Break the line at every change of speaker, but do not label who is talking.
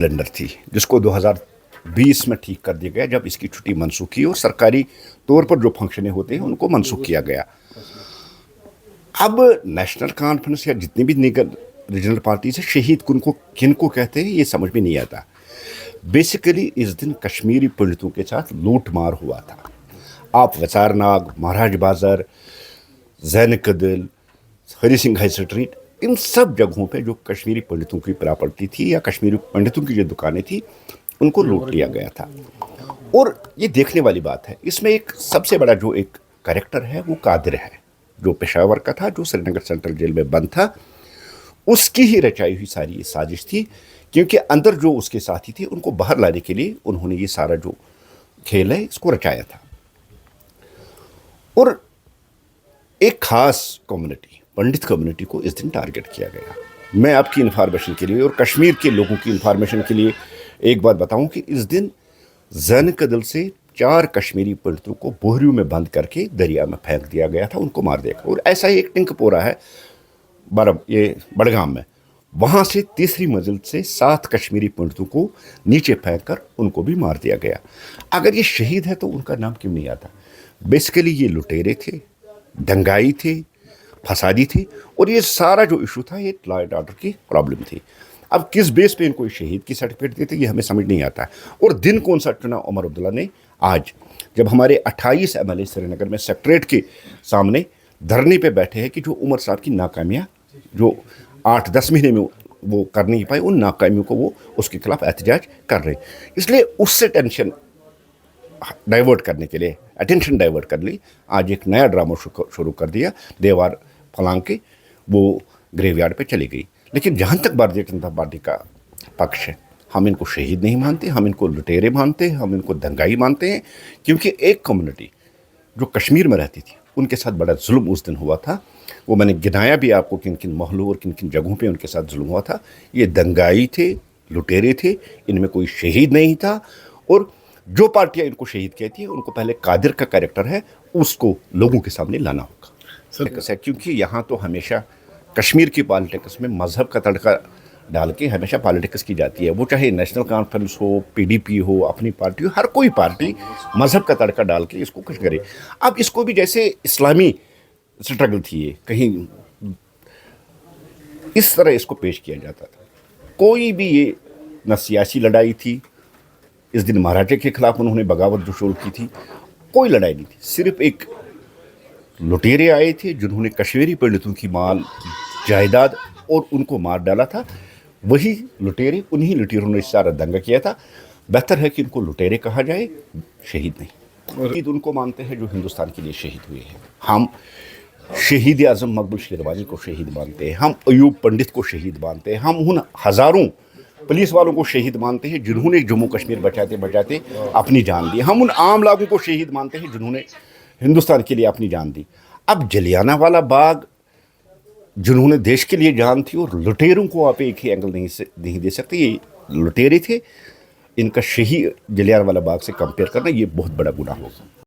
Calendar थी जिसको 2020 में ठीक कर दिया गया, जब इसकी छुट्टी मनसूख की और सरकारी तौर पर जो फंक्शनें होते हैं उनको मनसूख किया गया। अब नेशनल कॉन्फ्रेंस या जितनी भी रीजनल पार्टी से शहीद किनको कहते हैं ये समझ में नहीं आता। बेसिकली इस दिन कश्मीरी पंडितों के साथ लूट मार हुआ था। आप वसारनाग, महाराज बाजार, जैन कदल, हरी सिंह हाई स्ट्रीट, इन सब जगहों पे जो कश्मीरी पंडितों की प्रॉपर्टी थी या कश्मीरी पंडितों की जो दुकानें थी उनको लूट लिया गया था। और ये देखने वाली बात है, इसमें एक सबसे बड़ा जो एक कैरेक्टर है वो कादिर है, जो पेशावर का था, जो श्रीनगर सेंट्रल जेल में बंद था। उसकी ही रचाई हुई सारी ये साजिश थी, क्योंकि अंदर जो उसके साथी थे उनको बाहर लाने के लिए उन्होंने ये सारा जो खेल है इसको रचाया था। और एक खास कम्युनिटी, पंडित कम्युनिटी को इस दिन टारगेट किया गया। मैं आपकी इन्फॉर्मेशन के लिए और कश्मीर के लोगों की इन्फॉर्मेशन के लिए एक बात बताऊं कि इस दिन जैन कदल से 4 कश्मीरी पंडितों को बोहरियों में बंद करके दरिया में फेंक दिया गया था, उनको मार दिया गया। और ऐसा ही एक टिंकपोरा है ये बड़गाम में, वहाँ से तीसरी मंजिल से 7 कश्मीरी पंडितों को नीचे फेंक कर उनको भी मार दिया गया। अगर ये शहीद है तो उनका नाम क्यों नहीं आता? बेसिकली ये लुटेरे थे, दंगाई थे, फसादी थी, और ये सारा जो इशू था ये लॉ एंड ऑर्डर की प्रॉब्लम थी। अब किस बेस पे इनको शहीद की सर्टिफिकेट देते ये हमें समझ नहीं आता। और दिन कौन सा चुना उमर अब्दुल्ला ने? आज, जब हमारे 28 MLA श्रीनगर में सेक्रेटरीट के सामने धरने पे बैठे हैं कि जो उमर साहब की नाकामियाँ जो 8-10 महीने में वो कर नहीं पाए, उन नाकामियों को वो उसके खिलाफ एहतजाज कर रहे हैं। इसलिए उससे टेंशन डाइवर्ट करने के लिए, अटेंशन डाइवर्ट कर ली, आज एक नया ड्रामा शुरू कर दिया। देवार फलांग के वो ग्रेवयार्ड पे चली गई। लेकिन जहाँ तक भारतीय जनता पार्टी का पक्ष है, हम इनको शहीद नहीं मानते, हम इनको लुटेरे मानते हैं, हम इनको दंगाई मानते हैं। क्योंकि एक कम्युनिटी जो कश्मीर में रहती थी उनके साथ बड़ा जुल्म उस दिन हुआ था। वो मैंने गिनाया भी आपको किन किन मोहल्लों और किन किन जगहों पे उनके साथ जुल्म हुआ था। ये दंगाई थे, लुटेरे थे, इनमें कोई शहीद नहीं था। और जो पार्टियां इनको शहीद कहती है उनको पहले कादिर का कैरेक्टर है उसको लोगों के सामने लाना होगा। क्योंकि यहाँ तो हमेशा कश्मीर की पॉलिटिक्स में मज़हब का तड़का डाल के हमेशा पॉलिटिक्स की जाती है। वो चाहे नेशनल कॉन्फ्रेंस हो, PDP हो, अपनी पार्टी हो, हर कोई पार्टी मज़हब का तड़का डाल के इसको कुछ करे। अब इसको भी जैसे इस्लामी स्ट्रगल थी, ये कहीं इस तरह इसको पेश किया जाता था। कोई भी ये न सियासी लड़ाई थी, इस दिन महाराजा के खिलाफ उन्होंने बगावत जो शुरू की थी, कोई लड़ाई नहीं थी। सिर्फ एक लुटेरे आए थे जिन्होंने कश्मीरी पंडितों की माल जायदाद और उनको मार डाला था। वही लुटेरे, उन्हीं लुटेरों ने सारा दंगा किया था। बेहतर है कि इनको लुटेरे कहा जाए, शहीद नहीं। शहीद उनको मानते हैं जो हिंदुस्तान के लिए शहीद हुए हैं। हम शहीद आज़म मकबूल शेरवानी को शहीद मानते हैं, हम अयूब पंडित को शहीद मानते हैं, हम उन हज़ारों पुलिस वालों को शहीद मानते हैं जिन्होंने जम्मू कश्मीर बचाते बचाते अपनी जान दी। हम उन आम लोगों को शहीद मानते हैं जिन्होंने हिंदुस्तान के लिए अपनी जान दी। अब जलियांवाला बाग जिन्होंने देश के लिए जान थी, और लुटेरों को आप एक ही एंगल नहीं दे सकते। ये लुटेरे थे, इनका शहीद जलियांवाला बाग से कंपेयर करना ये बहुत बड़ा गुनाह होगा।